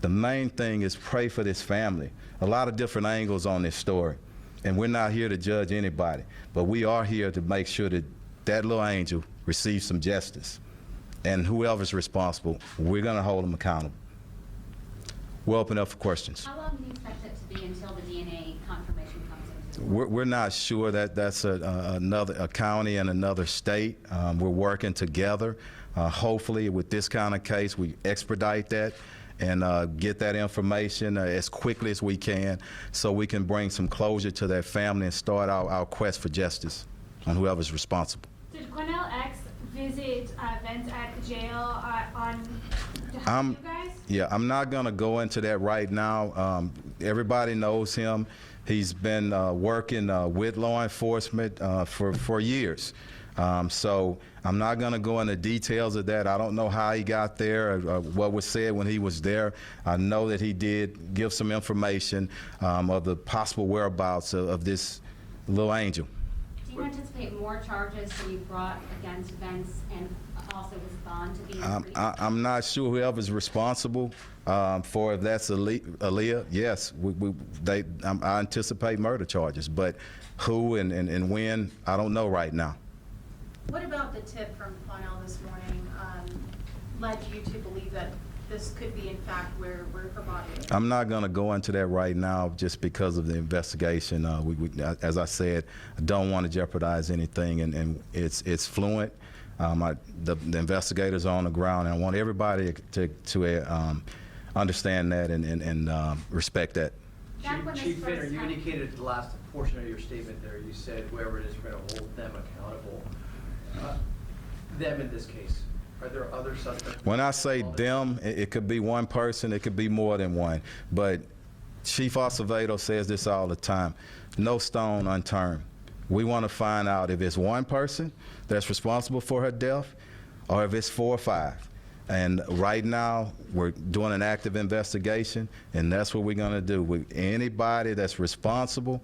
The main thing is pray for this family. A lot of different angles on this story. And we're not here to judge anybody, but we are here to make sure that that little angel receives some justice. And whoever's responsible, we're going to hold them accountable. We'll open up for questions. How long do you expect it to be until the DNA confirmation comes into? We're not sure. That's a county and another state. We're working together. Hopefully, with this kind of case, we expedite that and get that information as quickly as we can so we can bring some closure to that family and start our quest for justice on whoever's responsible. Did Cornell X visit Vince at the jail on behalf of you guys? Yeah, I'm not going to go into that right now. Everybody knows him. He's been working with law enforcement for years. So I'm not going to go into details of that. I don't know how he got there or what was said when he was there. I know that he did give some information of the possible whereabouts of this little angel. Do you anticipate more charges to be brought against Vince and also his bond to be increased? I'm not sure whoever's responsible for if that's Aaliyah. Yes, I anticipate murder charges, but who and when, I don't know right now. What about the tip from Cornell this morning led you to believe that this could be, in fact, where her body is? I'm not going to go into that right now just because of the investigation. As I said, I don't want to jeopardize anything, and it's fluent. The investigators are on the ground, and I want everybody to understand that and respect that. Chief Finner, you indicated the last portion of your statement there, you said whoever it is, we're going to hold them accountable. Them in this case, are there other suspects? When I say them, it could be one person, it could be more than one. But Chief Acevedo says this all the time, no stone unturned. We want to find out if it's one person that's responsible for her death or if it's 4 or 5. And right now, we're doing an active investigation, and that's what we're going to do. With anybody that's responsible,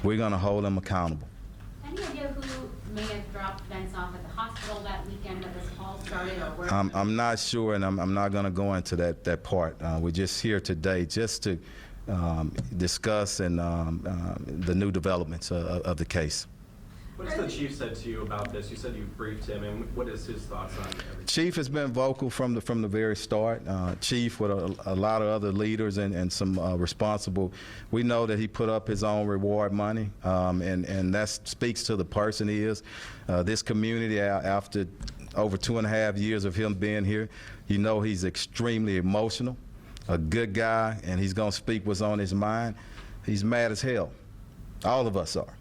we're going to hold them accountable. Any idea who may have dropped Vince off at the hospital that weekend that this all started, or where? I'm not sure, and I'm not going to go into that part. We're just here today just to discuss and the new developments of the case. What has the chief said to you about this? You said you briefed him, and what is his thoughts on everything? Chief has been vocal from the very start. Chief, with a lot of other leaders and some responsible, we know that he put up his own reward money, and that speaks to the person he is. This community, after over 2.5 years of him being here, you know he's extremely emotional, a good guy, and he's going to speak what's on his mind. He's mad as hell. All of us are.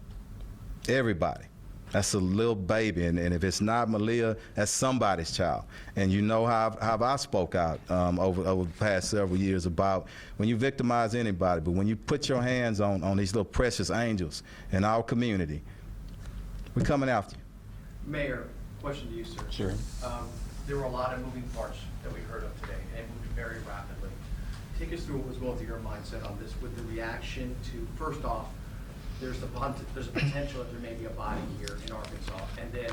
Everybody. That's a little baby, and if it's not Maleah, that's somebody's child. And you know how I spoke out over the past several years about when you victimize anybody, but when you put your hands on these little precious angels in our community, we're coming after you. Mayor, question to you, sir. Sure. There were a lot of moving parts that we heard of today, and moved very rapidly. Take us through what was going through your mindset on this with the reaction to, first off, there's a potential that there may be a body here in Arkansas, and then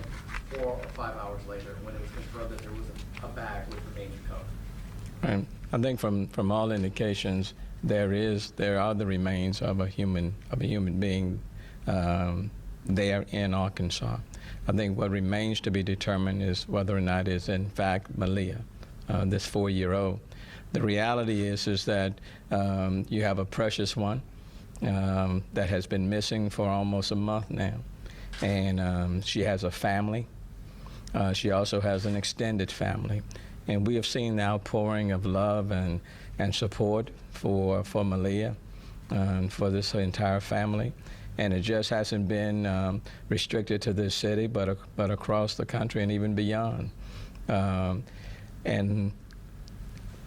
4 or 5 hours later, when it was confirmed that there was a bag with the major code. And I think from all indications, there are the remains of a human being there in Arkansas. I think what remains to be determined is whether or not it's in fact Maleah, this 4-year-old. The reality is that you have a precious one. That has been missing for almost a month now. And she has a family. She also has an extended family. And we have seen the outpouring of love and support for Maleah and for this entire family. And it just hasn't been restricted to this city, but across the country and even beyond. And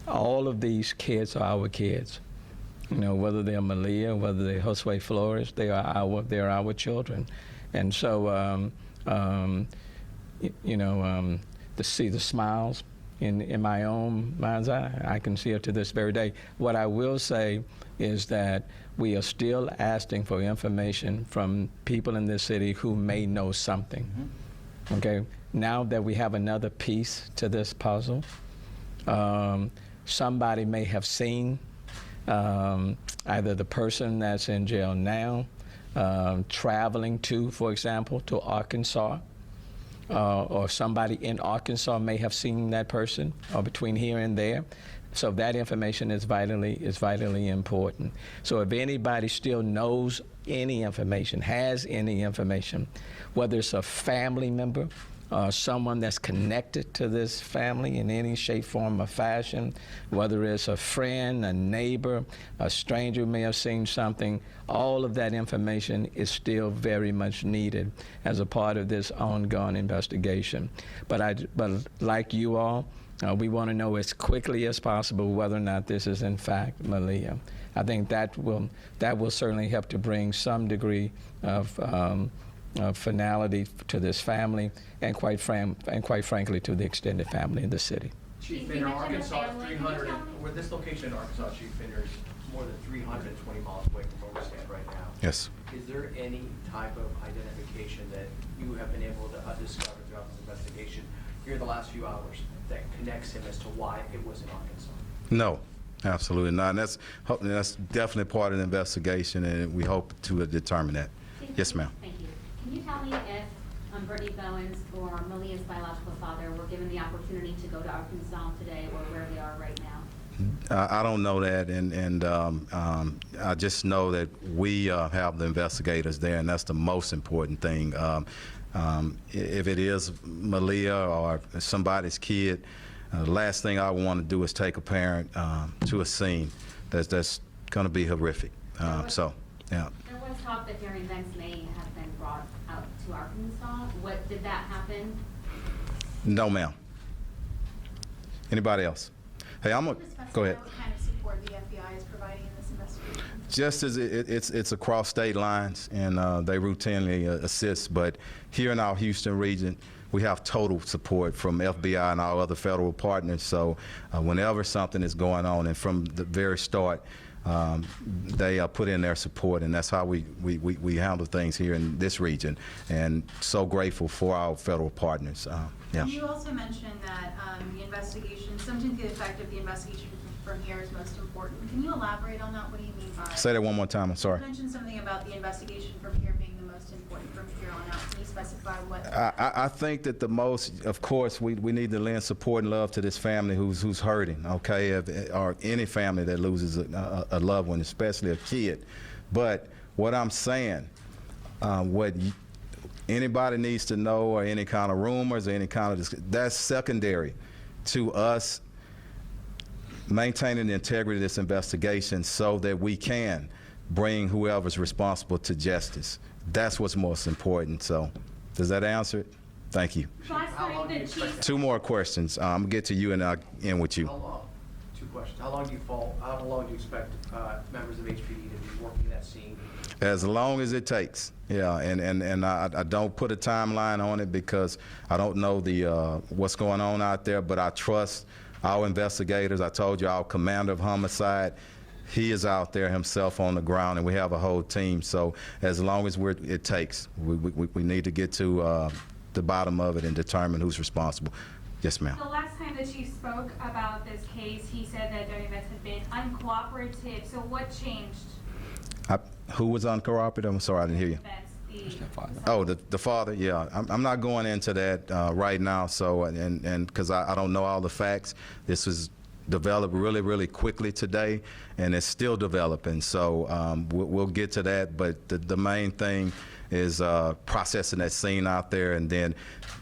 all of these kids are our kids. You know, whether they're Maleah, whether they're Josue Flores, they are our children. And so, to see the smiles in my own mind's eye, I can see it to this very day. What I will say is that we are still asking for information from people in this city who may know something. Okay, now that we have another piece to this puzzle, somebody may have seen either the person that's in jail now traveling to, for example, to Arkansas, or somebody in Arkansas may have seen that person, or between here and there. So that information is vitally important. So if anybody still knows any information, has any information, whether it's a family member, someone that's connected to this family in any shape, form, or fashion, whether it's a friend, a neighbor, a stranger who may have seen something, all of that information is still very much needed as a part of this ongoing investigation. But like you all, we want to know as quickly as possible whether or not this is in fact Maleah. I think that will certainly help to bring some degree of finality to this family, and quite frankly to the extended family in the city. Chief You Finner, mentioned the Arkansas, family. Can you 300, tell me- with this location in Arkansas, Chief Finner, is more than 320 miles away from where we stand right now. Yes. Is there any type of identification that you have been able to discover throughout this investigation here in the last few hours that connects him as to why it was in Arkansas? No, absolutely not. And that's definitely part of the investigation, and we hope to determine that. Yes, ma'am. Thank you. Can you tell me if Brittany Bowens or Maleah's biological father were given the opportunity to go to Arkansas today, or where they are right now? I don't know that, and I just know that we have the investigators there, and that's the most important thing. If it is Maleah or somebody's kid, the last thing I want to do is take a parent to a scene that's going to be horrific. So, yeah. There was talk that Jerry Vance may have been brought out to Arkansas. Did that happen? No, ma'am. Anybody else? Hey, I'm gonna go ahead. What kind of support the FBI is providing in this investigation? Just as it's across state lines, and they routinely assist, but here in our Houston region, we have total support from FBI and our other federal partners. So whenever something is going on, and from the very start, they put in their support, and that's how we handle things here in this region, and so grateful for our federal partners. Yeah. You also mentioned that the investigation, something to the effect of the investigation from here is most important. Can you elaborate on that? What do you mean by? Say that one more time. I'm sorry. You mentioned something about the investigation from here being the most important from here on out. Can you specify what? I think that the most, of course, we need to lend support and love to this family who's hurting, okay, or any family that loses a loved one, especially a kid. But what I'm saying, anybody needs to know, or any kind of rumors or any kind of, that's secondary to us maintaining the integrity of this investigation so that we can bring whoever's responsible to justice. That's what's most important. So, does that answer it? Thank you. Last How long time do you the expect chief, that? Two more questions. I'm gonna get to you and I'll end with you. How long? Two questions. How long do you expect members of HPD to be working that scene? As long as it takes. Yeah, and I don't put a timeline on it because I don't know what's going on out there, but I trust our investigators. I told you our commander of homicide, he is out there himself on the ground, and we have a whole team. So as long as it takes, we need to get to the bottom of it and determine who's responsible. Yes, ma'am. the last time the chief spoke about this case, he said that Jerry Vance had been uncooperative. So what changed? Who was uncooperative? I'm sorry, I didn't hear you. Vance, Oh, the father, yeah. I'm not going into that right now, so, and because I don't know all the facts. This was developed really, really quickly today, and it's still developing, so we'll get to that, but the main thing is processing that scene out there, and then,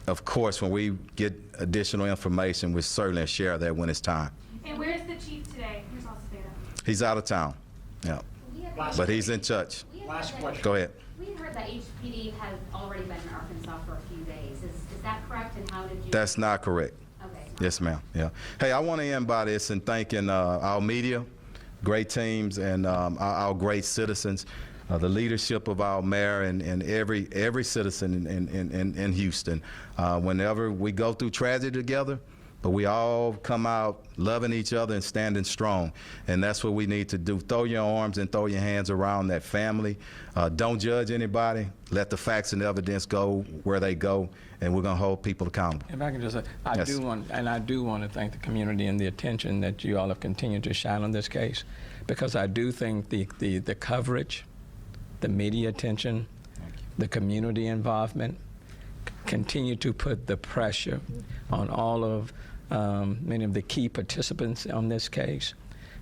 of course, when we get additional information, we'll certainly share that when it's time. And where's the chief today? Here's also there. He's out of town, yeah, We had Last but he's in touch. we had Last heard that- question. Go ahead. We had heard that HPD has already been in Arkansas for a few days. Is that correct, and how did you? That's not correct. Okay. Yes, ma'am. Yeah. Hey, I want to end by this and thanking our media, great teams, and our great citizens, the leadership of our mayor, and every citizen in Houston. Whenever we go through tragedy together, but we all come out loving each other and standing strong. And that's what we need to do. Throw your arms and throw your hands around that family. Don't judge anybody. Let the facts and evidence go where they go, and we're going to hold people accountable. If I can just say, I Yes. do want to thank the community and the attention that you all have continued to shine on this case, because I do think the coverage, the media attention, the community involvement continue to put the pressure on all of many of the key participants on this case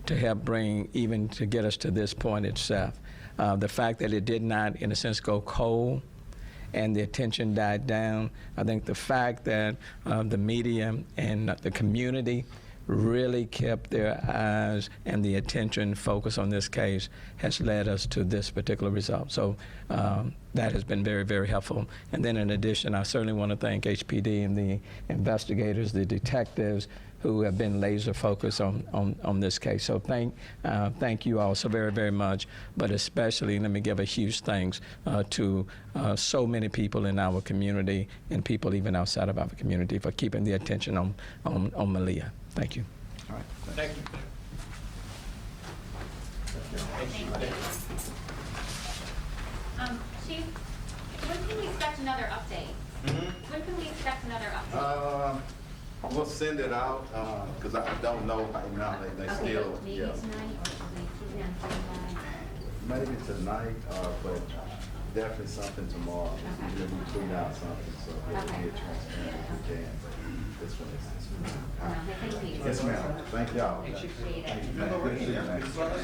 to help even to get us to this point itself. The fact that it did not, in a sense, go cold and the attention died down, I think the fact that the media and the community really kept their eyes and the attention focused on this case has led us to this particular result. So that has been very, very helpful. And then in addition, I certainly want to thank HPD and the investigators, the detectives who have been laser focused on this case. So thank you all so very, very much. But especially, let me give a huge thanks to so many people in our community and people even outside of our community for keeping the attention on Maleah. Thank you. All right. Thank you. Chief, when can we expect another update? When can we expect another update? We'll send it out because I don't know right now. They Okay, still, maybe yeah. tonight, or Maybe tonight, but definitely something tomorrow. Okay. We'll be tweeting out something, so we'll Okay. be transparent if we can. But this one is. no, thank you. Yes, ma'am. Thank y'all. Appreciate it. Good to see you, man.